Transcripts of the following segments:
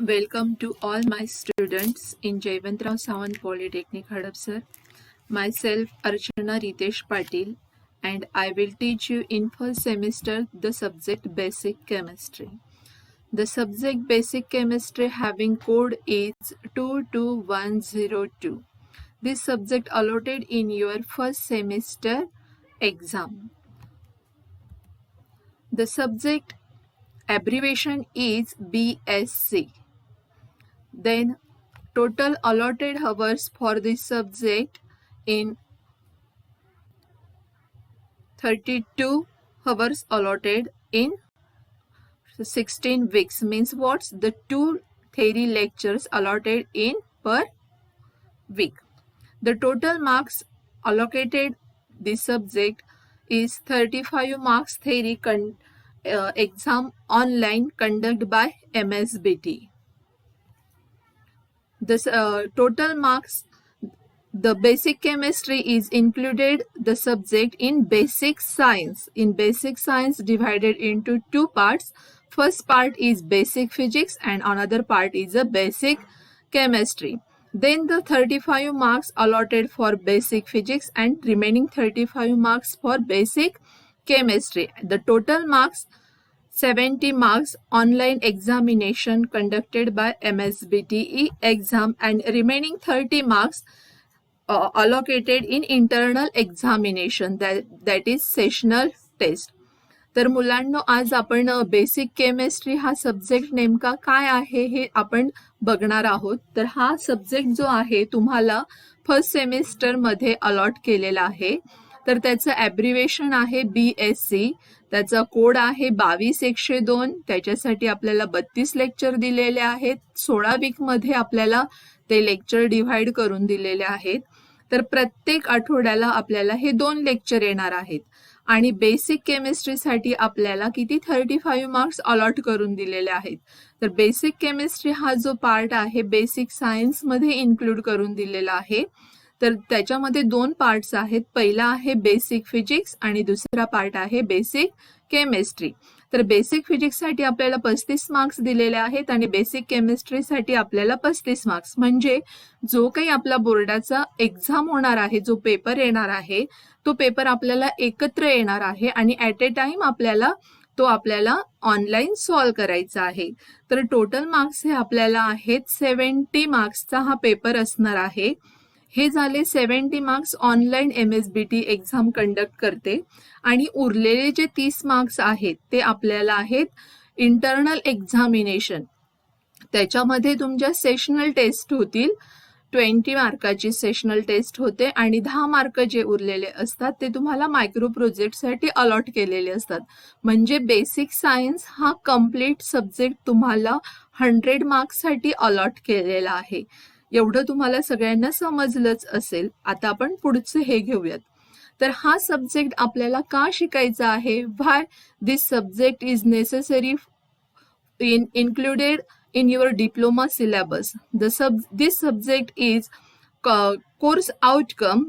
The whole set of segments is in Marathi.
Welcome to all my students in Jaywantrao Sawant Polytechnic Hadapsar. Myself Archana Ritesh Patil, and I will teach you in first semester the subject Basic Chemistry. The subject Basic Chemistry having code is 22102. This subject allotted in your first semester exam. The subject abbreviation is BSc. Then total allotted hours for this subject in 32 hours allotted in 16 weeks. Means what's the 2 theory lectures allotted in per week. The total marks allocated this subject is 35 marks theory exam online conducted by MSBT. This total marks, the basic chemistry is included the subject in basic science. In basic science divided into two parts. First part is basic physics and another part is a basic chemistry. Then the 35 marks allotted for basic physics and remaining 35 marks for basic chemistry. The total marks 70 marks online examination conducted by MSBTE exam and remaining 30 marks allocated in internal examination that is sessional test. तर मुलांनो आज आपण बेसिक केमिस्ट्री हा सब्जेक्ट नेमका काय आहे हे आपण बघणार आहोत. तर हा सब्जेक्ट जो आहे तुम्हाला फर्स्ट सेमिस्टर मध्ये अलॉट केलेला आहे. तर त्याचं ॲब्रिव्हिएशन आहे BSc. त्याचा कोड आहे 22-102. त्याच्यासाठी आपल्याला 32 लेक्चर दिलेले आहेत. 16 वीकमध्ये आपल्याला ते लेक्चर डिव्हाइड करून दिलेले आहेत. तर प्रत्येक आठवड्याला आपल्याला हे 2 लेक्चर येणार आहेत आणि बेसिक केमिस्ट्रीसाठी आपल्याला किती 35 मार्क्स अलॉट करून दिलेले आहेत. तर बेसिक केमिस्ट्री हा जो पार्ट आहे बेसिक सायन्समध्ये इन्क्लूड करून दिलेला आहे. तर त्याच्यामध्ये 2 पार्ट्स आहेत. पहिला आहे बेसिक फिजिक्स आणि दुसरा पार्ट आहे बेसिक केमिस्ट्री. तर बेसिक फिजिक्ससाठी आपल्याला 35 मार्क्स दिलेले आहेत आणि बेसिक केमिस्ट्रीसाठी आपल्याला 35 मार्क्स. म्हणजे जो काही आपला बोर्डाचा एक्झाम होणार आहे, जो पेपर येणार आहे, तो पेपर आपल्याला एकत्र येणार आहे आणि ॲट ए टाइम आपल्याला ऑनलाईन सॉल्व करायचा आहे. तर टोटल मार्क्स हे आपल्याला आहेत 70 मार्क्सचा हा पेपर असणार आहे. हे झाले 70 marks online MSBT exam conduct करते आणि उरलेले जे 30 मार्क्स आहेत ते आपल्याला आहेत इंटरनल एक्झामिनेशन. त्याच्यामध्ये तुमच्या सेशनल टेस्ट होतील. 20 मार्काची सेशनल टेस्ट होते आणि 10 मार्क जे उरलेले असतात ते तुम्हाला मायक्रो प्रोजेक्टसाठी अलॉट केलेले असतात. म्हणजे बेसिक सायन्स हा कम्प्लीट सब्जेक्ट तुम्हाला 100 मार्क्ससाठी अलॉट केलेला आहे. एवढं तुम्हाला सगळ्यांना समजलंच असेल. आता आपण पुढचे हे घेऊयात. तर हा सब्जेक्ट आपल्याला का शिकायचा आहे? Why this subject is necessary included in your diploma syllabus. This subject is course outcome.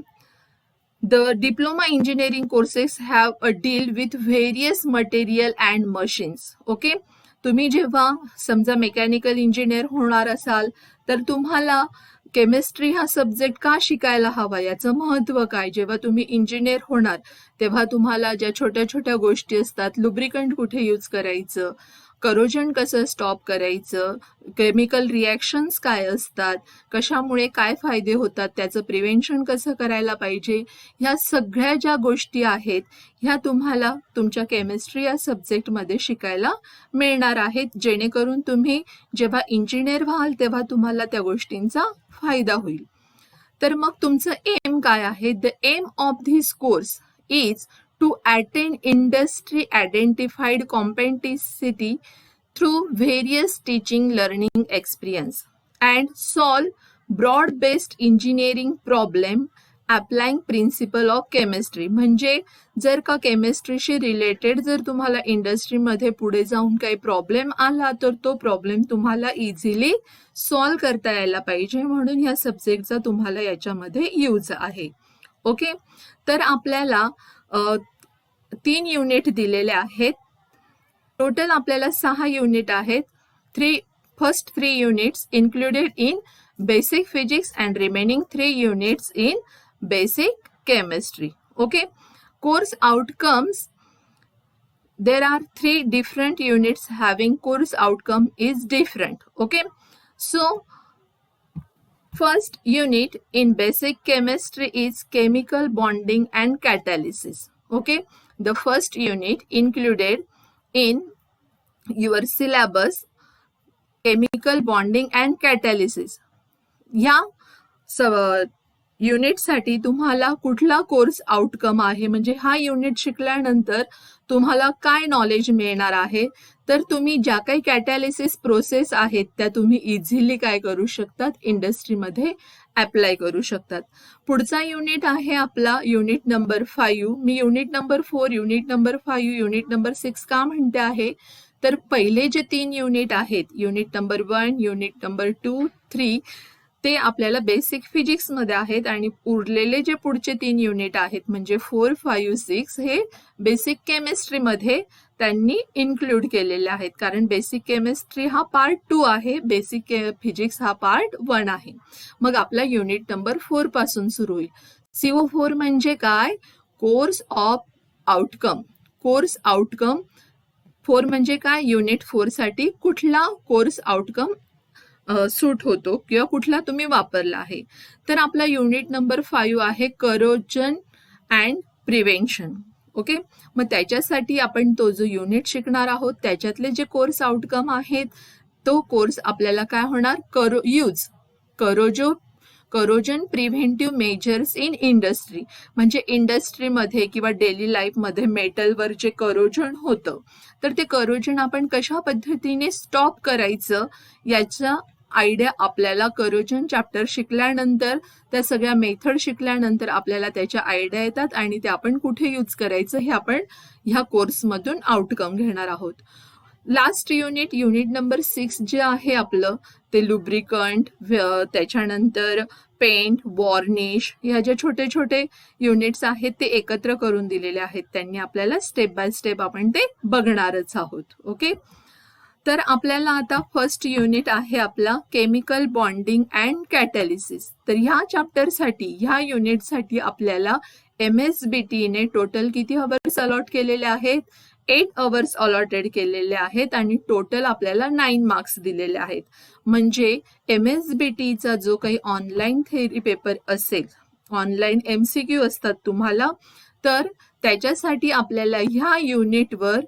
The diploma engineering courses have a deal with various material and machines. Okay? तुम्ही जेव्हा समजा मेकॅनिकल इंजिनियर होणार असाल तर तुम्हाला केमिस्ट्री हा सब्जेक्ट का शिकायला हवा, याचं महत्त्व काय. जेव्हा तुम्ही इंजिनियर होणार तेव्हा तुम्हाला ज्या छोट्या छोट्या गोष्टी असतात, लुब्रिकंट कुठे यूज करायचं, करोजन कसं स्टॉप करायचं, केमिकल रिॲक्शन्स काय असतात, कशामुळे काय फायदे होतात, त्याचं प्रिव्हेन्शन कसं करायला पाहिजे, ह्या सगळ्या ज्या गोष्टी आहेत ह्या तुम्हाला तुमच्या केमिस्ट्री या सब्जेक्टमध्ये शिकायला मिळणार आहेत. जेणेकरून तुम्ही जेव्हा इंजिनियर व्हाल तेव्हा तुम्हाला त्या गोष्टींचा फायदा होईल. तर मग तुमचं एम काय आहे? The aim of this course is to attain industry identified competency through various teaching learning experience and solve broad based engineering problem applying principle of chemistry. म्हणजे जर का केमिस्ट्रीशी रिलेटेड जर तुम्हाला इंडस्ट्रीमध्ये पुढे जाऊन काही प्रॉब्लेम आला तर तो प्रॉब्लेम तुम्हाला इझिली सॉल्व करता यायला पाहिजे. म्हणून ह्या सब्जेक्टचा तुम्हाला याच्यामध्ये यूज आहे. ओके. तर आपल्याला 3 युनिट दिलेले आहेत. टोटल आपल्याला 6 युनिट आहेत. first 3 units included in basic physics and remaining 3 units in basic chemistry. Okay, course outcomes, there are 3 different units having course outcome is different. Okay, so first unit in basic chemistry is chemical bonding and catalysis. Okay, the first unit included in your syllabus chemical bonding and catalysis. या युनिटसाठी तुम्हाला कुठला कोर्स आउटकम आहे, म्हणजे हा युनिट शिकल्यानंतर तुम्हाला काय नॉलेज मिळणार आहे, तर तुम्ही ज्या काही कॅटॅलिसिस प्रोसेस आहेत त्या तुम्ही इझिली काय करू शकतात, इंडस्ट्रीमध्ये अप्लाय करू शकतात. पुढचा युनिट आहे आपला युनिट नंबर 5. मी unit number 4, unit number 5, unit number 6 का म्हणते आहे, तर पहिले जे 3 युनिट आहेत, युनिट नंबर 1, युनिट नंबर 2, 3, ते आपल्याला बेसिक फिजिक्स मध्ये आहेत आणि उरलेले जे पुढचे 3 युनिट आहेत म्हणजे 4, 5, 6 हे बेसिक केमिस्ट्री मध्ये त्यांनी इन्क्लूड केलेले आहेत, कारण बेसिक केमिस्ट्री हा पार्ट 2 आहे, बेसिक फिजिक्स हा पार्ट 1 आहे. मग आपला युनिट नंबर 4 पासून सुरू होईल. CO4 म्हणजे काय, course of outcome. Course outcome 4 म्हणजे काय, युनिट 4 साठी कुठला कोर्स आउटकम सूट होतो किंवा कुठला तुम्ही वापरला आहे. तर आपला युनिट नंबर 5 आहे करोजन अँड प्रिव्हेन्शन. ओके, मग त्याच्यासाठी आपण तो जो युनिट शिकणार आहोत त्याच्यातले जे कोर्स आउटकम आहेत तो कोर्स आपल्याला काय होणार, corrosion preventive measures in industry. म्हणजे इंडस्ट्रीमध्ये किंवा डेली लाईफमध्ये मेटलवर जे करोजन होतं तर ते करोजन आपण कशा पद्धतीने स्टॉप करायचं याचा आयडिया आपल्याला करोजन चॅप्टर शिकल्यानंतर, त्या सगळ्या मेथड शिकल्यानंतर आपल्याला त्याच्या आयडिया येतात आणि ते आपण कुठे यूज करायचं हे आपण ह्या कोर्समधून आउटकम घेणार आहोत. लास्ट युनिट, युनिट नंबर 6 जे आहे आपलं ते लुब्रिकंट, त्याच्यानंतर पेंट, वॉर्निश, ह्या ज्या छोटे छोटे युनिट्स आहेत ते एकत्र करून दिलेले आहेत. त्यांनी आपल्याला स्टेप बाय स्टेप आपण ते बघणारच आहोत. ओके, तर आपल्याला आता फर्स्ट युनिट आहे आपला केमिकल बॉन्डिंग अँड कॅटॅलिसिस. तर ह्या चॅप्टरसाठी, ह्या युनिटसाठी आपल्याला MSBT ने टोटल किती अवर्स अलॉट केलेले आहेत, 8 अवर्स अलॉटेड केलेले आहेत आणि टोटल आपल्याला 9 मार्क्स दिलेले आहेत. म्हणजे MSBTचा जो काही ऑनलाईन थेअरी पेपर असेल, ऑनलाईन MCQ असतात तुम्हाला, तर त्याच्यासाठी आपल्याला ह्या युनिटवर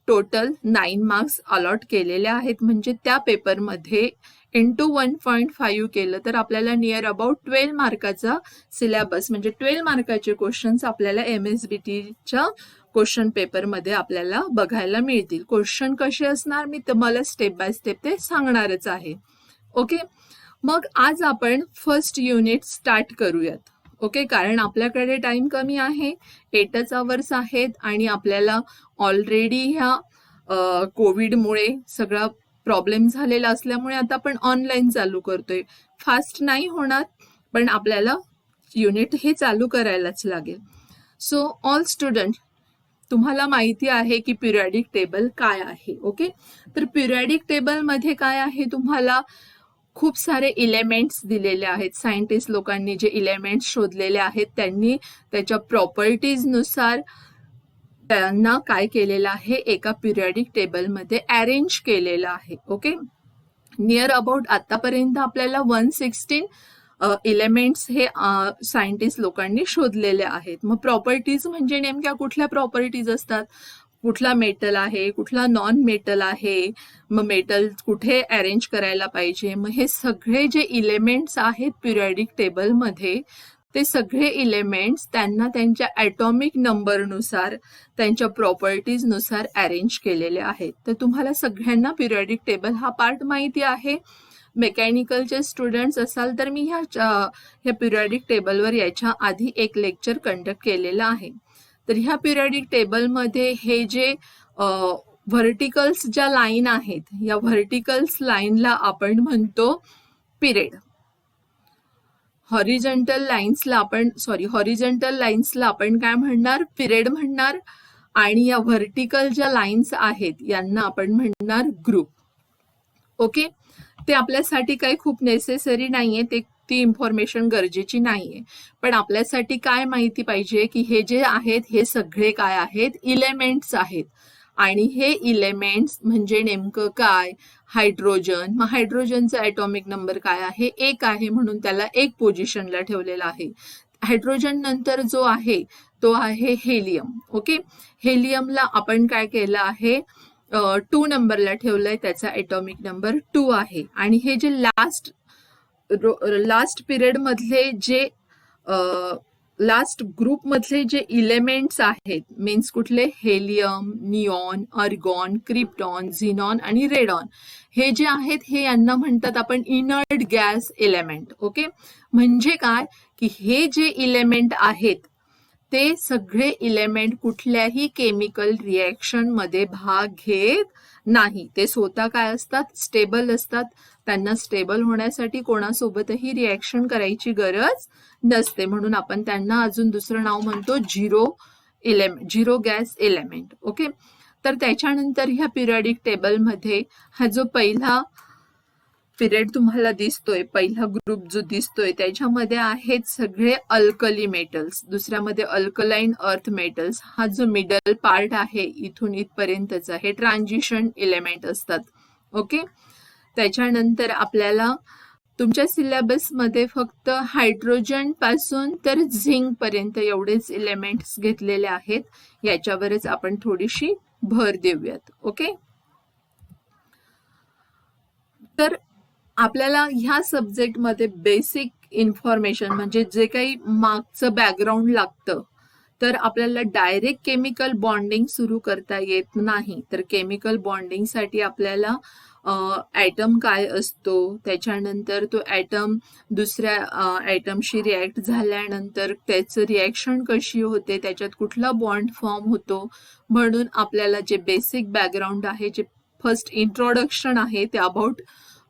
टोटल 9 मार्क्स अलॉट केलेले आहेत. म्हणजे त्या पेपरमध्ये इंटू 1.5 केलं तर आपल्याला नियर अबाउट 12 मार्काचा सिलेबस, म्हणजे 12 मार्काचे क्वेश्चन्स आपल्याला MSBTच्या क्वेश्चन पेपरमध्ये आपल्याला बघायला मिळतील. क्वेश्चन कसे असणार मी तुम्हाला स्टेप बाय स्टेप ते सांगणारच आहे. ओके, मग आज आपण फर्स्ट युनिट स्टार्ट करूयात. ओके, कारण आपल्याकडे टाइम कमी आहे, 8 अवर्स आहेत आणि आपल्याला ऑलरेडी ह्या कोविडमुळे सगळा प्रॉब्लेम झालेला असल्यामुळे आता आपण ऑनलाईन चालू करतोय. फास्ट नाही होणार पण आपल्याला युनिट हे चालू करायलाच लागेल. सो ऑल स्टुडंट, तुम्हाला माहिती आहे की पिरियडिक टेबल काय आहे. ओके, तर पिरियडिक टेबलमध्ये काय आहे, तुम्हाला खूप सारे इलेमेंट्स दिलेले आहेत. सायंटिस्ट लोकांनी जे इलेमेंट्स शोधलेले आहेत त्यांनी त्याच्या प्रॉपर्टीजनुसार त्यांना काय केलेलं आहे, एका पिरियडिक टेबलमध्ये अरेंज केलेलं आहे. ओके, नियर अबाउट आतापर्यंत आपल्याला 116 इलेमेंट्स हे सायंटिस्ट लोकांनी शोधलेले आहेत. मग प्रॉपर्टीज म्हणजे नेमक्या कुठल्या प्रॉपर्टीज असतात, कुठला मेटल आहे, कुठला नॉन मेटल आहे, मग मेटल कुठे अरेंज करायला पाहिजे, मग हे सगळे जे इलेमेंट्स आहेत पिरियडिक टेबलमध्ये ते सगळे इलेमेंट्स त्यांना त्यांच्या ॲटॉमिक नंबरनुसार, त्यांच्या प्रॉपर्टीजनुसार अरेंज केलेले आहेत. तर तुम्हाला सगळ्यांना पिरियडिक टेबल हा पार्ट माहिती आहे. मेकॅनिकलचे स्टुडंट्स असाल तर मी ह्या पिरियडिक टेबलवर याच्या आधी एक लेक्चर कंडक्ट केलेलं आहे. तर ह्या पिरियडिक टेबलमध्ये हे जे व्हर्टिकल्स ज्या लाईन आहेत, या व्हर्टिकल्स लाईनला आपण म्हणतो पिरियड. हॉरिझॉन्टल लाईन्सला आपण काय म्हणणार, पिरियड म्हणणार. आणि या व्हर्टिकल ज्या लाईन्स आहेत यांना आपण म्हणणार ग्रुप. ओके, ते आपल्यासाठी काही खूप नेसेसरी नाहीये, ती इन्फॉर्मेशन गरजेची नाहीये. पण आपल्यासाठी काय माहिती पाहिजे की हे जे आहेत हे सगळे काय आहेत, इलेमेंट्स आहेत. आणि हे इलेमेंट्स म्हणजे नेमकं काय, हायड्रोजन. मग हायड्रोजनचा ॲटॉमिक नंबर काय आहे, 1 आहे, म्हणून त्याला 1 पोझिशनला ठेवलेला आहे. हायड्रोजन नंतर जो आहे तो आहे हेलियम. ओके, हेलियमला आपण काय केलं आहे, 2 नंबरला ठेवलंय, त्याचा ॲटॉमिक नंबर 2 आहे. आणि हे जे लास्ट पिरियड मधले जे लास्ट ग्रुप मधले जे इलेमेंट्स आहेत, मीन्स कुठले, helium, neon, argon, krypton, xenon आणि रेडॉन, हे जे आहेत हे यांना म्हणतात आपण इनर्ट गॅस एलिमेंट. ओके, म्हणजे काय की हे जे इलेमेंट आहेत ते सगळे इलेमेंट कुठल्याही केमिकल रिएक्शन मध्ये भाग घेत नाही. ते स्वतः काय असतात, स्टेबल असतात. त्यांना स्टेबल होण्यासाठी कोणासोबतही रिएक्शन करायची गरज नसते, म्हणून आपण त्यांना अजून दुसरं नाव म्हणतो झिरो गॅस एलिमेंट. ओके, तर त्याच्यानंतर ह्या पिरियडिक टेबलमध्ये हा जो पहिला पिरियड तुम्हाला दिसतोय, पहिला ग्रुप जो दिसतोय, त्याच्यामध्ये आहेत सगळे अल्कली मेटल्स, दुसऱ्यामध्ये अल्कलाइन अर्थ मेटल्स. हा जो मिडल पार्ट आहे इथून इथपर्यंतचा हे ट्रान्झिशन एलिमेंट असतात. ओके, त्याच्यानंतर आपल्याला तुमच्या सिलेबसमध्ये फक्त हायड्रोजन पासून तर झिंक पर्यंत एवढेच एलिमेंट्स घेतलेले आहेत. याच्यावरच आपण थोडीशी भर देऊयात. ओके, तर आपल्याला ह्या सब्जेक्टमध्ये बेसिक इन्फॉर्मेशन म्हणजे जे काही मागचं बॅकग्राऊंड लागतं, तर आपल्याला डायरेक्ट केमिकल बॉन्डिंग सुरू करता येत नाही. तर केमिकल बॉन्डिंगसाठी आपल्याला ॲटम काय असतो, त्याच्यानंतर तो ॲटम दुसऱ्या ॲटमशी रिॲक्ट झाल्यानंतर त्याचं रिॲक्शन कशी होते, त्याच्यात कुठला बॉन्ड फॉर्म होतो, म्हणून आपल्याला जे बेसिक बॅकग्राऊंड आहे, जे फर्स्ट इंट्रोडक्शन आहे, ते अबाउट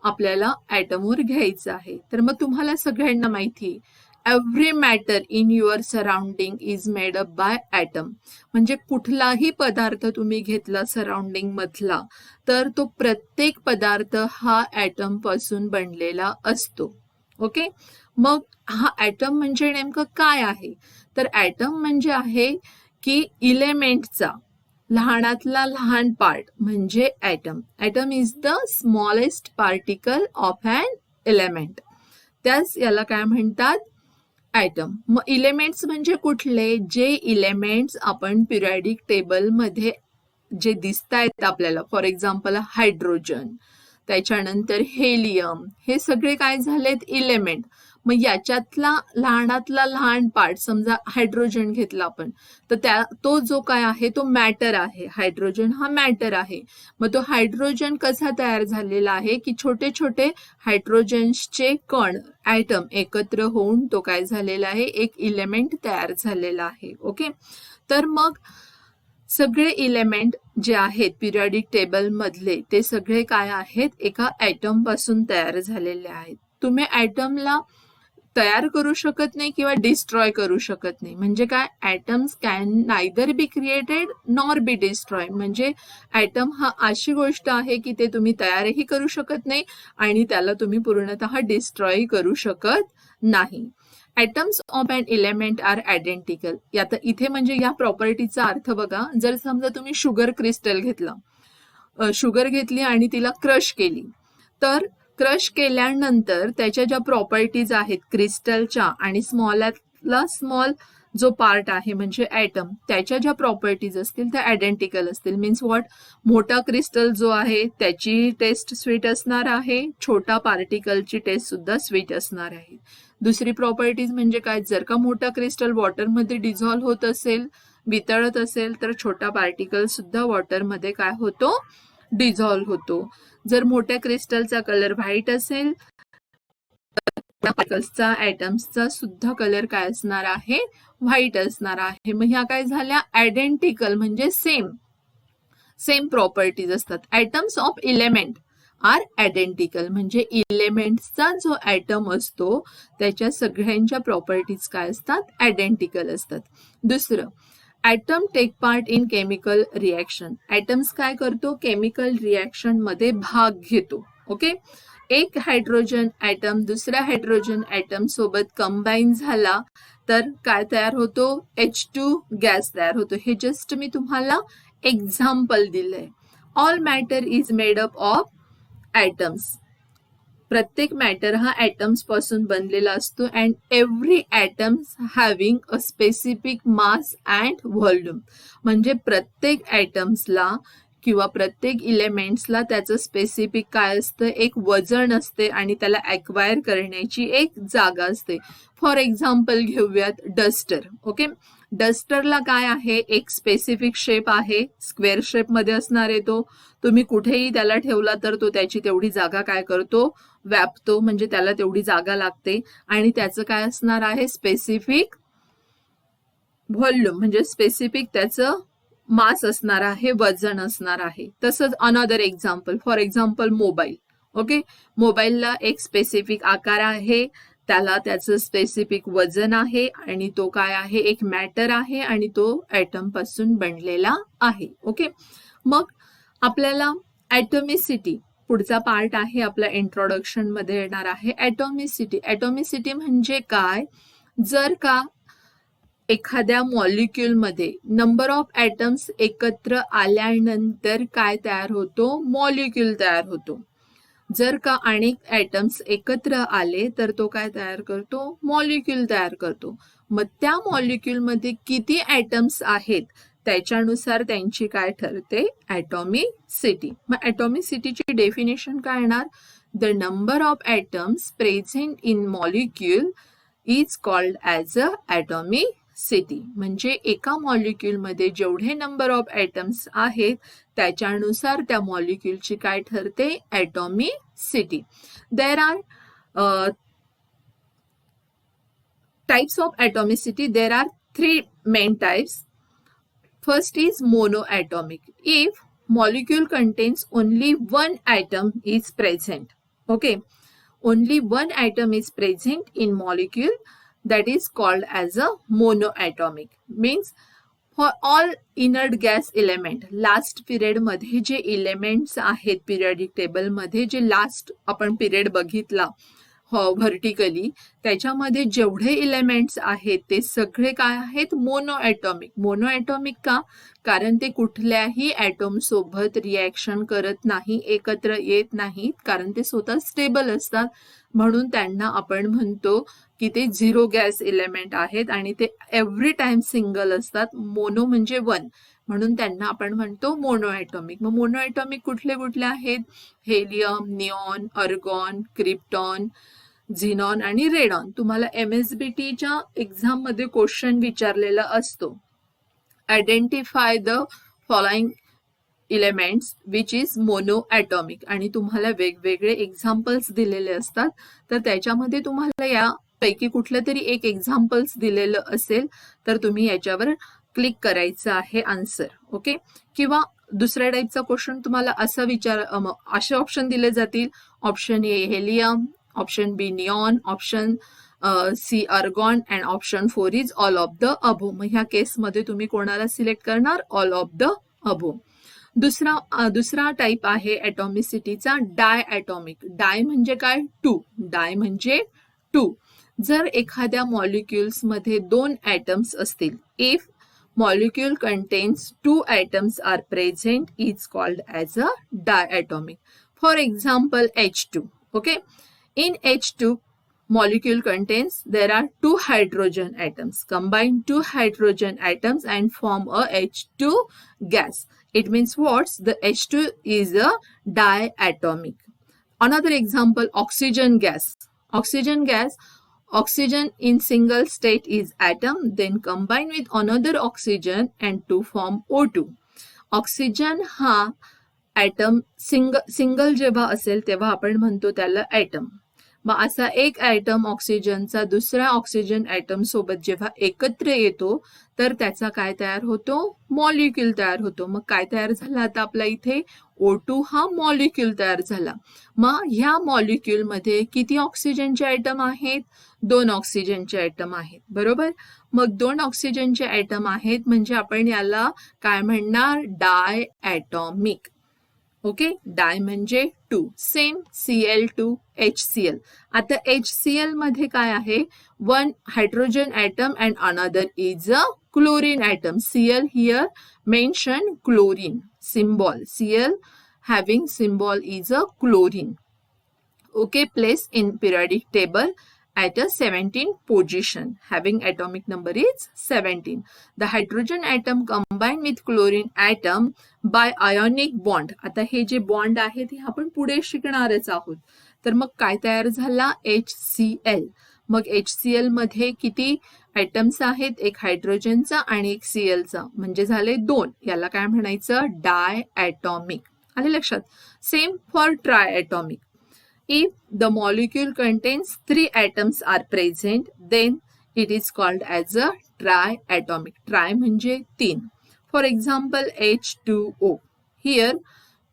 आपल्याला ॲटमवर घ्यायचं आहे. तर मग तुम्हाला सगळ्यांना माहिती, every matter in your surrounding is made up by atom. म्हणजे कुठलाही पदार्थ तुम्ही घेतला सराउंडिंग मधला, तर तो प्रत्येक पदार्थ हा ॲटम पासून बनलेला असतो. ओके, मग हा ॲटम म्हणजे नेमकं काय आहे, तर ॲटम म्हणजे आहे की इलेमेंटचा लहानातला लहान पार्ट म्हणजे atom. Atom is the smallest particle of an element. त्याच याला काय म्हणतात, ॲटम. मग इलेमेंट्स म्हणजे कुठले, जे इलेमेंट्स आपण पिरियडिक टेबल मध्ये जे दिसत आहेत आपल्याला, फॉर एक्झाम्पल हायड्रोजन, त्याच्यानंतर हेलियम, हे सगळे काय झालेत, इलेमेंट. मग याच्यातला लहानातला लहान पार्ट, समजा हायड्रोजन घेतला आपण, तर तो जो काय आहे तो मॅटर आहे. हायड्रोजन हा मॅटर आहे. मग तो हायड्रोजन कसा तयार झालेला आहे की छोटे छोटे हायड्रोजन्सचे कण, ॲटम एकत्र होऊन तो काय झालेला आहे, एक इलेमेंट तयार झालेला आहे. ओके, तर मग सगळे इलेमेंट जे आहेत पिरियडिक टेबल मधले, ते सगळे काय आहेत, एका ॲटम पासून तयार झालेले आहेत. तुम्ही ॲटमला तयार करू शकत नाही किंवा डिस्ट्रॉय करू शकत नाही. म्हणजे काय, atoms can neither be created nor be destroy. म्हणजे ॲटम हा अशी गोष्ट आहे की ते तुम्ही तयारही करू शकत नाही आणि त्याला तुम्ही पूर्णतः डिस्ट्रॉय करू शकत नाही. Atoms of an element are identical. आता इथे म्हणजे या प्रॉपर्टीचा अर्थ बघा, जर समजा तुम्ही शुगर क्रिस्टल घेतलं, शुगर घेतली आणि तिला क्रश केली, तर क्रश केल्यानंतर त्याच्या ज्या प्रॉपर्टीज आहेत क्रिस्टलच्या आणि स्मॉलातला स्मॉल जो पार्ट आहे म्हणजे ॲटम, त्याच्या ज्या प्रॉपर्टीज असतील त्या आयडेंटिकल असतील. मीन्स व्हॉट, मोठा क्रिस्टल जो आहे त्याची टेस्ट स्वीट असणार आहे, छोटा पार्टिकलची टेस्ट सुद्धा स्वीट असणार आहे. दुसरी प्रॉपर्टीज म्हणजे काय, जर का मोठा क्रिस्टल वॉटरमध्ये डिझॉल्व्ह होत असेल, वितळत असेल, तर छोटा पार्टिकल सुद्धा वॉटरमध्ये काय होतो, डिझॉल्व्ह होतो. जर मोठ्या क्रिस्टलचा कलर व्हाईट असेल, पार्टिकल्सचा, ॲटम्सचा सुद्धा कलर काय असणार आहे, व्हाईट असणार आहे. मग ह्या काय झाल्या, आयडेंटिकल म्हणजे सेम प्रॉपर्टीज असतात. Atoms of element are identical म्हणजे इलेमेंट्सचा जो ॲटम असतो त्याच्या सगळ्यांच्या प्रॉपर्टीज काय असतात, आयडेंटिकल असतात. दुसरं, atom take part in chemical reaction. Atoms काय करतो, केमिकल रिॲक्शन मध्ये भाग घेतो. ओके, एक हायड्रोजन ॲटम दुसऱ्या हायड्रोजन ॲटम सोबत कंबाईन झाला तर काय तयार होतो? H2 गॅस तयार होतो. हे जस्ट मी तुम्हाला एक्झाम्पल दिलंय. All matter is made up of atoms. प्रत्येक मॅटर हा ॲटम्स पासून बनलेला असतो and every atoms having a specific mass and volume. म्हणजे प्रत्येक ॲटम्सला किंवा प्रत्येक इलेमेंट्सला त्याचं स्पेसिफिक काय असतं? एक वजन असते आणि त्याला ॲक्वायर करण्याची एक जागा असते. फॉर एक्झाम्पल घेऊयात डस्टर. ओके, डस्टरला काय आहे? एक स्पेसिफिक शेप आहे, स्क्वेअर शेपमध्ये असणार आहे तो. तुम्ही कुठेही त्याला ठेवला तर तो त्याची तेवढी जागा काय करतो? व्यापतो. म्हणजे त्याला तेवढी जागा लागते आणि त्याचं काय असणार आहे? स्पेसिफिक व्हॉल्यूम म्हणजे स्पेसिफिक त्याचं मास असणार आहे, वजन असणार आहे. तसंच another example, for example mobile. Okay, मोबाईलला एक स्पेसिफिक आकार आहे, त्याला त्याचं स्पेसिफिक वजन आहे आणि तो काय आहे? एक मॅटर आहे आणि तो ॲटम पासून बनलेला आहे. ओके, मग आपल्याला ॲटॉमिसिटी पुढचा पार्ट आहे आपला इंट्रोडक्शन मध्ये येणार आहे. ॲटॉमिसिटी. ॲटॉमिसिटी म्हणजे काय? जर का एखाद्या मॉलिक्यूलमध्ये नंबर ऑफ ॲटम्स एकत्र आल्यानंतर काय तयार होतो? मॉलिक्यूल तयार होतो. जर का अनेक ॲटम्स एकत्र आले तर तो काय तयार करतो? मॉलिक्यूल तयार करतो. मग त्या मॉलिक्यूलमध्ये किती ॲटम्स आहेत त्याच्यानुसार त्यांची काय ठरते? ॲटॉमिसिटी. मग ॲटॉमिसिटीची डेफिनेशन काय येणार? The number of atoms present in molecule is called as a atomicity. म्हणजे एका मॉलिक्यूलमध्ये जेवढे नंबर ऑफ ॲटम्स आहेत त्याच्यानुसार त्या मॉलिक्यूलची काय ठरते? Atomicity. There are types of atomicity. There are three main types. First is monoatomic. If molecule contains only one atom is present. Okay, only one atom is present in molecule, that is called as a monoatomic. Means for all inert gas element, last period मध्ये जे एलिमेंट्स आहेत पिरियडिक टेबल मध्ये, जे लास्ट आपण पिरियड बघितला व्हर्टिकली, त्याच्यामध्ये जेवढे एलिमेंट्स आहेत ते सगळे काय आहेत? मोनोॲटॉमिक. मोनोॲटॉमिक का? कारण ते कुठल्याही ॲटॉम सोबत रिॲक्शन करत नाही, एकत्र येत नाहीत, कारण ते स्वतः स्टेबल असतात. म्हणून त्यांना आपण म्हणतो की ते झिरो गॅस एलिमेंट आहेत आणि ते एव्हरी टाइम सिंगल असतात. मोनो म्हणजे वन, म्हणून त्यांना आपण म्हणतो मोनोॲटॉमिक. मग मोनोॲटॉमिक कुठले कुठले आहेत? Helium, neon, argon, krypton, xenon आणि रेडॉन. तुम्हाला MSBTच्या एक्झाम मध्ये क्वेश्चन विचारलेला असतो. Identify the following elements which is monoatomic आणि तुम्हाला वेगवेगळे एक्झाम्पल्स दिलेले असतात. तर त्याच्यामध्ये तुम्हाला यापैकी कुठलं तरी एक एक्झाम्पल्स दिलेलं असेल तर तुम्ही याच्यावर क्लिक करायचं आहे आन्सर. ओके, किंवा दुसऱ्या टाईपचा क्वेश्चन तुम्हाला असा असे ऑप्शन दिले जातील. Option A helium, option B neon, option C argon and option 4 is all of the above. मग ह्या केसमध्ये तुम्ही कोणाला सिलेक्ट करणार? All of the above. दुसरा टाईप आहे ॲटॉमिसिटीचा डायॲटॉमिक. डाय म्हणजे काय? टू. डाय म्हणजे टू. जर एखाद्या मॉलिक्युल्स मध्ये दोन ॲटम्स असतील, if molecule contains two atoms are present is called as a diatomic. For example, H2. Okay, in H2 molecule contains, there are two hydrogen atoms. Combine two hydrogen atoms and form a H2 gas. It means what? The H2 is a diatomic. Another example, oxygen gas. Oxygen gas, oxygen in single state is atom, then combine with another oxygen and to form O2. Oxygen हा ॲटम सिंगल जेव्हा असेल तेव्हा आपण म्हणतो त्याला ॲटम. मग असा एक ॲटम ऑक्सिजनचा दुसऱ्या ऑक्सिजन ॲटम सोबत जेव्हा एकत्र येतो तर त्याचा काय तयार होतो? मॉलिक्यूल तयार होतो. मग काय तयार झालं आता आपल्या इथे? O2 हा मॉलिक्यूल तयार झाला. मग ह्या मॉलिक्यूलमध्ये किती ऑक्सिजनचे ॲटम आहेत? 2 ऑक्सिजनचे ॲटम आहेत, बरोबर. मग 2 ऑक्सिजनचे ॲटम आहेत म्हणजे आपण याला काय म्हणणार? डायॲटॉमिक. ओके, डाय म्हणजे 2. Same Cl2 HCl. आता HCl मध्ये काय आहे, 1 hydrogen atom and another is a chlorine atom. Cl here mention chlorine symbol. Cl having symbol is a chlorine. Okay, placed in periodic table at a 17th position, having atomic number is 17. The hydrogen atom combined with chlorine atom by ionic bond. आता हे जे बॉन्ड आहे ते आपण पुढे शिकणारच आहोत. तर मग काय तयार झाला, HCl. मग HCl मध्ये किती ॲटम्स आहेत, एक हायड्रोजनचा आणि एक Clचा, म्हणजे झाले 2. याला काय म्हणायचं, डाय ॲटॉमिक. आले लक्षात. Same for try atomic. If the molecule contains 3 atoms are present, then it is called as a triatomic. Tri म्हणजे 3. For example, H2O. Here,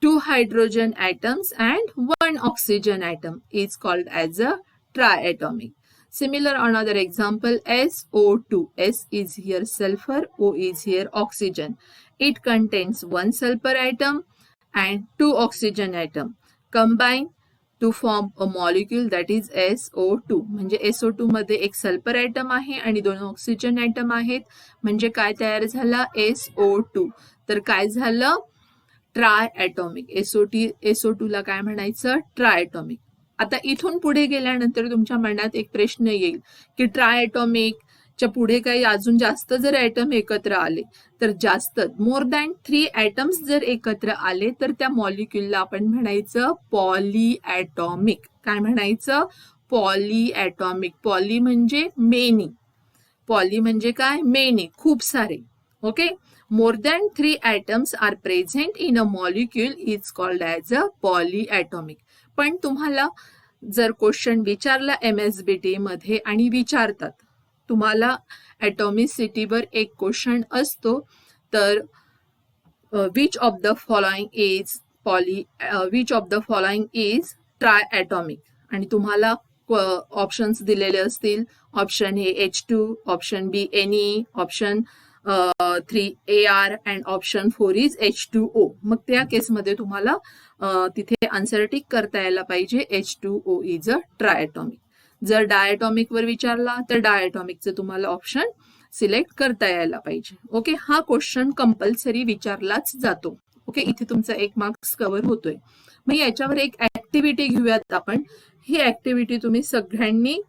2 hydrogen atoms and 1 oxygen atom is called as a triatomic. Similar another example, SO2. S is here sulfur, O is here oxygen. It contains 1 sulfur atom and 2 oxygen atom. Combine to form a molecule that is SO2. म्हणजे SO2 मध्ये एक सल्फर ॲटम आहे आणि 2 ऑक्सिजन ॲटम आहेत, म्हणजे काय तयार झाला, SO2. तर काय झालं, ट्राय ॲटॉमिक. SO2 ला काय म्हणायचं, ट्राय ॲटॉमिक. आता इथून पुढे गेल्यानंतर तुमच्या मनात एक प्रश्न येईल की ट्राय ॲटॉमिक च्या पुढे काही अजून जास्त जर ॲटम एकत्र आले तर, जास्त मोर दॅन 3 ॲटम्स जर एकत्र आले तर त्या मॉलिक्युलला आपण म्हणायचं पॉलीॲटॉमिक. काय म्हणायचं, पॉलीॲटॉमिक. पॉली म्हणजे मेनी, पॉली म्हणजे काय, मेनी, खूप सारे. Okay, more than 3 atoms are present in a molecule is called as a polyatomic. पण तुम्हाला जर क्वेश्चन विचारला MSBT मध्ये आणि विचारतात तुम्हाला ॲटॉमिसिटीवर एक क्वेश्चन असतो, तर which of the following is triatomic, आणि तुम्हाला ऑप्शन्स दिलेले असतील. Option A H2, option B Ne, option 3 AR and option 4 is H2O. मग त्या केसमध्ये तुम्हाला तिथे आन्सर टिक करता यायला पाहिजे, H2O इज अ ट्रायॲटॉमिक. जर डायॲटॉमिक वर विचारला तर डायॲटॉमिकचं तुम्हाला ऑप्शन सिलेक्ट करता यायला पाहिजे. ओके, हा क्वेश्चन कंपल्सरी विचारलाच जातो. ओके, इथे तुमचा 1 मार्क्स कव्हर होतोय. मग याच्यावर एक ऍक्टिव्हिटी घेऊयात आपण. ही ऍक्टिव्हिटी तुम्ही सगळ्यांनी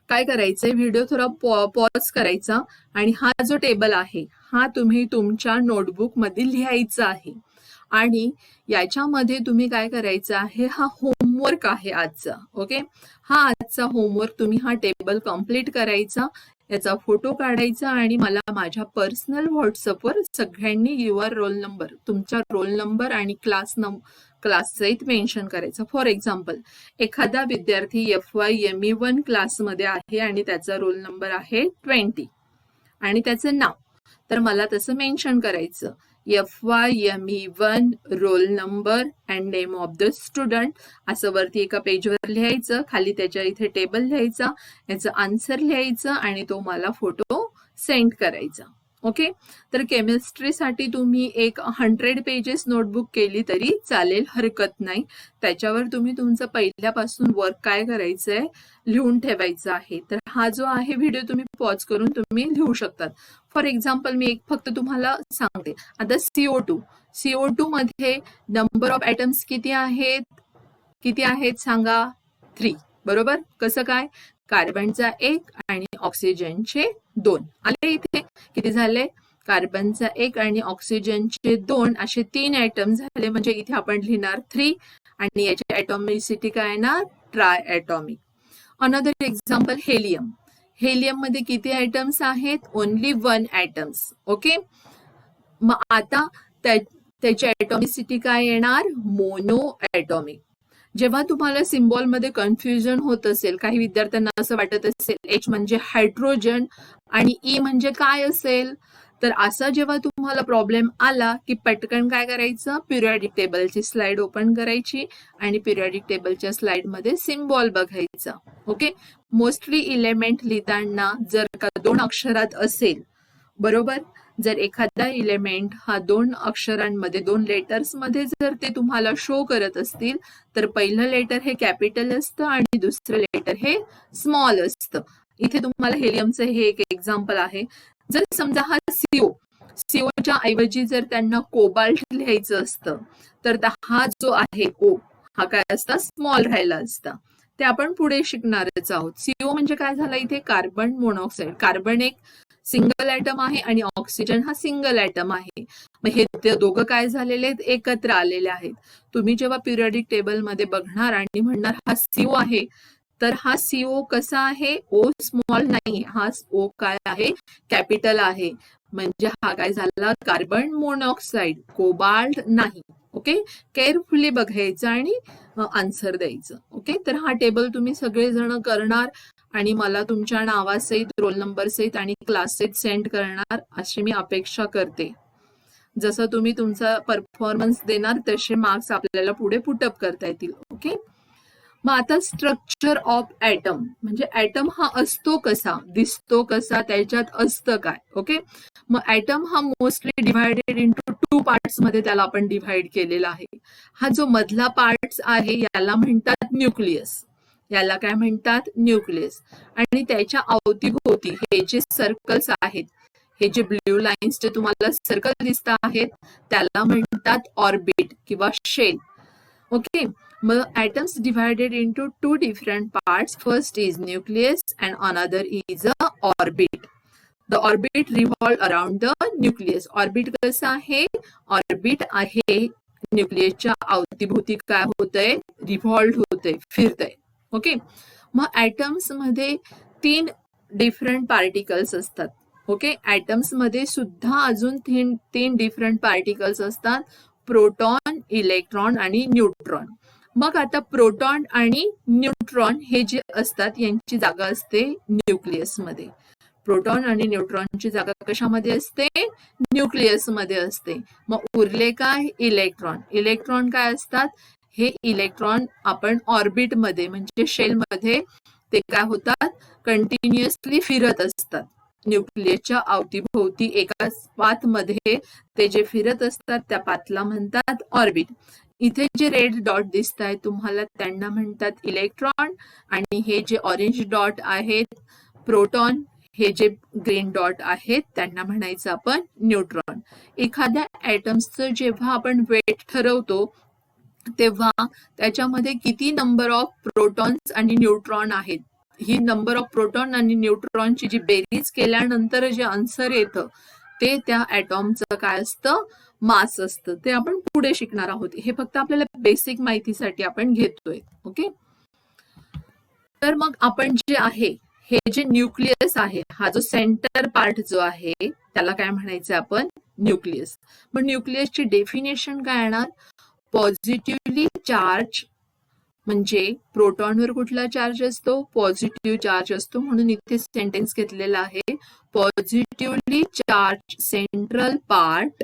काय करायचंय, व्हिडिओ थोडा पॉज करायचा आणि हा जो टेबल आहे हा तुम्ही तुमच्या नोटबुक मध्ये लिहायचा आहे. आणि याच्यामध्ये तुम्ही काय करायचं आहे, हा होमवर्क आहे आजचा. ओके, हा आजचा होमवर्क तुम्ही हा टेबल कम्प्लीट करायचा, याचा फोटो काढायचा आणि मला माझ्या पर्सनल व्हॉट्सअपवर सगळ्यांनी युअर रोल नंबर, तुमचा रोल नंबर आणि क्लास सहित मेन्शन करायचं. फॉर एक्झाम्पल, एखादा विद्यार्थी FYME1 क्लासमध्ये आहे आणि त्याचा रोल नंबर आहे 20 आणि त्याचं नाव, तर मला तसं मेन्शन करायचं, FYME1 roll number and name of the student, असं वरती एका पेजवर लिहायचं, खाली त्याच्या इथे टेबल लिहायचा, याचं आन्सर लिहायचं आणि तो मला फोटो सेंड करायचा. ओके, तर केमिस्ट्रीसाठी तुम्ही एक 100 पेजेस नोटबुक केली तरी चालेल, हरकत नाही. त्याच्यावर तुम्ही तुमचं पहिल्यापासून वर्क काय करायचंय, लिहून ठेवायचं आहे. तर हा जो आहे व्हिडिओ तुम्ही पॉज करून तुम्ही लिहू शकतात. फॉर एक्झाम्पल, मी एक फक्त तुम्हाला सांगते. आता CO2 मध्ये नंबर ऑफ ॲटम्स किती आहेत सांगा, 3. बरोबर, कसं काय, कार्बनचा 1 आणि ऑक्सिजनचे 2. आले इथे किती झाले, कार्बनचा 1 आणि ऑक्सिजनचे 2, असे 3 ॲटम झाले. म्हणजे इथे आपण लिहिणार 3 आणि याची ॲटॉमिसिटी काय येणार, try atomic. Another example, helium मध्ये किती ॲटम्स आहेत, ओनली 1 ॲटम्स. ओके, मग आता त्याची ॲटॉमिसिटी काय येणार, मोनो ॲटॉमिक. जेव्हा तुम्हाला सिम्बॉल मध्ये कन्फ्युजन होत असेल, काही विद्यार्थ्यांना असं वाटत असेल H म्हणजे हायड्रोजन आणि E म्हणजे काय असेल, तर असा जेव्हा तुम्हाला प्रॉब्लेम आला की पटकन काय करायचं, पिरियॉडिक टेबलची स्लाइड ओपन करायची आणि पिरियॉडिक टेबलच्या स्लाइड मध्ये सिम्बॉल बघायचा. ओके, मोस्टली इलेमेंट लिहिताना जर का 2 अक्षरात असेल, बरोबर, जर एखादा इलेमेंट हा 2 अक्षरांमध्ये 2 लेटर्समध्ये जर ते तुम्हाला शो करत असतील तर पहिलं लेटर हे कॅपिटल असतं आणि दुसरं लेटर हे स्मॉल असतं. इथे तुम्हाला हेलियमचं हे एक एक्झाम्पल आहे. जर समजा हा सीओच्या ऐवजी जर त्यांना कोबाल्ट लिहायचं असतं तर हा जो आहे ओ हा काय असता स्मॉल राहिला असता. ते आपण पुढे शिकणारच आहोत. सीओ म्हणजे काय झालं इथे कार्बन मोनॉक्साईड. कार्बन एक सिंगल ॲटम आहे आणि ऑक्सिजन हा सिंगल ॲटम आहे. मग हे दोघं काय झालेले आहेत एकत्र आलेले आहेत. तुम्ही जेव्हा पिरियडिक टेबलमध्ये बघणार आणि म्हणणार हा सीओ आहे तर हा सीओ कसा आहे ओ स्मॉल नाही, हा ओ काय आहे कॅपिटल आहे. म्हणजे हा काय झाला कार्बन मोनॉक्साईड, कोबाल्ट नाही. ओके, केअरफुली बघायचं आणि आन्सर द्यायचं. ओके, तर हा टेबल तुम्ही सगळेजण करणार आणि मला तुमच्या नावासहित रोल नंबर सहित आणि क्लास सहित सेंड करणार अशी मी अपेक्षा करते. जसं तुम्ही तुमचा परफॉर्मन्स देणार तसे मार्क्स आपल्याला पुढे पुटअप करता येतील. ओके, मग आता स्ट्रक्चर ऑफ ॲटम म्हणजे ॲटम हा असतो कसा, दिसतो कसा, त्याच्यात असतं काय. ओके, मग ॲटम हा मोस्टली डिव्हायडेड इंटू 2 पार्ट्स मध्ये त्याला आपण डिव्हाइड केलेला आहे. हा जो मधला पार्ट आहे याला म्हणतात न्यूक्लियस. याला काय म्हणतात न्यूक्लियस. आणि त्याच्या अवतीभोवती हे जे सर्कल्स आहेत, हे जे ब्ल्यू लाईन्स जे तुम्हाला सर्कल दिसत आहेत त्याला म्हणतात ऑर्बिट किंवा shell. Okay, atoms divided into 2 different parts. First is nucleus and another is a orbit. The orbit revolve around the nucleus. Orbit कसा आहे, ऑर्बिट आहे न्यूक्लियसच्या अवतीभोवती काय होतंय रिव्हॉल्व होतंय, फिरतंय. ओके, मग ॲटम्स मध्ये 3 डिफरंट पार्टिकल्स असतात. ओके, ॲटम्स मध्ये सुद्धा अजून 3 डिफरंट पार्टिकल्स असतात, प्रोटॉन, इलेक्ट्रॉन आणि न्यूट्रॉन. मग आता प्रोटॉन आणि न्यूट्रॉन हे जे असतात यांची जागा असते न्यूक्लियसमध्ये. प्रोटॉन आणि न्यूट्रॉनची जागा कशामध्ये असते न्यूक्लियसमध्ये असते. मग उरले काय इलेक्ट्रॉन. इलेक्ट्रॉन काय असतात, हे इलेक्ट्रॉन आपण ऑर्बिटमध्ये म्हणजे शेलमध्ये ते काय होतात कंटिन्युअसली फिरत असतात. न्यूक्लियसच्या अवतीभोवती एकाच पाथमध्ये ते जे फिरत असतात त्या पाथला म्हणतात ऑर्बिट. इथे जे रेड डॉट दिसत आहेत तुम्हाला त्यांना म्हणतात इलेक्ट्रॉन आणि हे जे ऑरेंज डॉट आहेत प्रोटॉन, हे जे ग्रीन डॉट आहेत त्यांना म्हणायचं आपण न्यूट्रॉन. एखाद्या ॲटम्सचं जेव्हा आपण वेट ठरवतो तेव्हा त्याच्यामध्ये किती नंबर ऑफ प्रोटॉन्स आणि न्यूट्रॉन आहेत, ही नंबर ऑफ प्रोटॉन आणि न्यूट्रॉनची जी बेरीज केल्यानंतर जे आन्सर येतं ते त्या ॲटॉमचं काय असतं मास असतं. ते आपण पुढे शिकणार आहोत. हे फक्त आपल्याला बेसिक माहितीसाठी आपण घेतोय. ओके, तर मग आपण जे आहे हे जे न्यूक्लियस आहे हा जो सेंटर पार्ट जो आहे त्याला काय म्हणायचं आपण न्यूक्लियस. मग न्यूक्लियसची डेफिनेशन काय येणार, पॉझिटिव्हली चार्ज म्हणजे प्रोटॉनवर कुठला चार्ज असतो पॉझिटिव्ह चार्ज असतो. म्हणून इथे सेंटेन्स घेतलेला आहे positively charge central part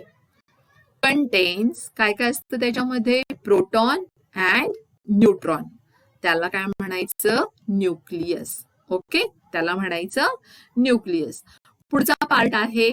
contains काय काय असतं त्याच्यामध्ये प्रोटॉन अँड न्यूट्रॉन. त्याला काय म्हणायचं न्यूक्लियस. ओके, त्याला म्हणायचं न्यूक्लियस. पुढचा पार्ट आहे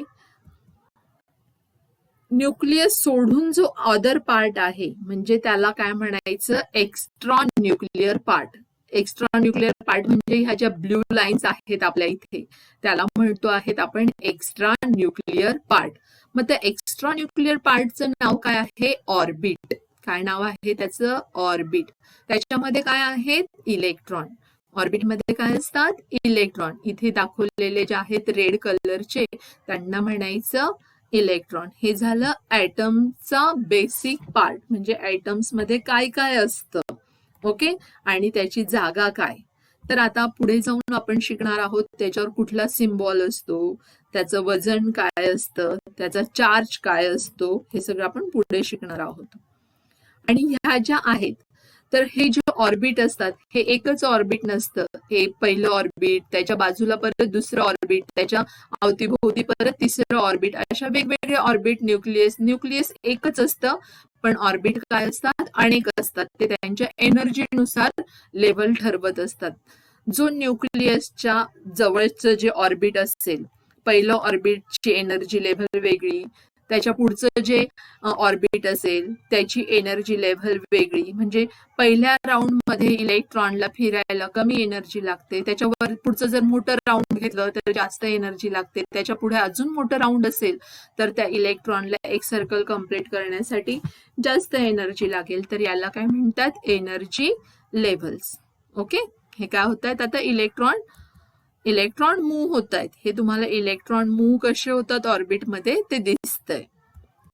न्यूक्लियस सोडून जो अदर पार्ट आहे म्हणजे त्याला काय म्हणायचं extra nuclear part. Extra nuclear part म्हणजे ह्या ज्या ब्ल्यू लाईन्स आहेत आपल्या इथे त्याला म्हणतो आहेत आपण एक्स्ट्रा न्यूक्लिअर पार्ट. मग त्या एक्स्ट्रा न्यूक्लिअर पार्टचं नाव काय आहे ऑर्बिट. काय नाव आहे त्याचं ऑर्बिट. त्याच्यामध्ये काय आहेत इलेक्ट्रॉन. ऑर्बिटमध्ये काय असतात इलेक्ट्रॉन. इथे दाखवलेले जे आहेत रेड कलरचे त्यांना म्हणायचं इलेक्ट्रॉन. हे झालं ॲटमचा बेसिक पार्ट म्हणजे ॲटम्स मध्ये काय काय असतं. ओके, आणि त्याची जागा काय. तर आता पुढे जाऊन आपण शिकणार आहोत त्याच्यावर कुठला सिम्बॉल असतो, त्याचं वजन काय असतं, त्याचा चार्ज काय असतो, हे सगळं आपण पुढे शिकणार आहोत. आणि ह्या ज्या आहेत तर हे जे ऑर्बिट असतात हे एकच ऑर्बिट नसतं. हे पहिलं ऑर्बिट, त्याच्या बाजूला परत दुसरं ऑर्बिट, त्याच्या अवतीभोवती परत तिसरं ऑर्बिट, अशा वेगवेगळे ऑर्बिट. न्यूक्लियस एकच असतं पण ऑर्बिट काय असतात अनेक असतात. ते त्यांच्या एनर्जीनुसार लेवल ठरवत असतात. जो न्यूक्लियसच्या जवळचं जे ऑर्बिट असेल पहिलं ऑर्बिटची एनर्जी लेव्हल वेगळी, त्याच्या पुढचं जे ऑर्बिट असेल त्याची एनर्जी लेव्हल वेगळी. म्हणजे पहिल्या राऊंड मध्ये इलेक्ट्रॉनला फिरायला कमी एनर्जी लागते, त्याच्यावर पुढचं जर मोठं राऊंड घेतलं तर जास्त एनर्जी लागते, त्याच्या पुढे अजून मोठं राऊंड असेल तर त्या इलेक्ट्रॉनला एक सर्कल कंप्लीट करण्यासाठी जास्त एनर्जी लागेल. तर याला काय म्हणतात, एनर्जी लेव्हल्स. ओके, हे काय होत आहेत, आता इलेक्ट्रॉन मूव्ह होत आहेत. हे तुम्हाला इलेक्ट्रॉन मूव्ह कसे होतात ऑर्बिटमध्ये ते दिसतंय.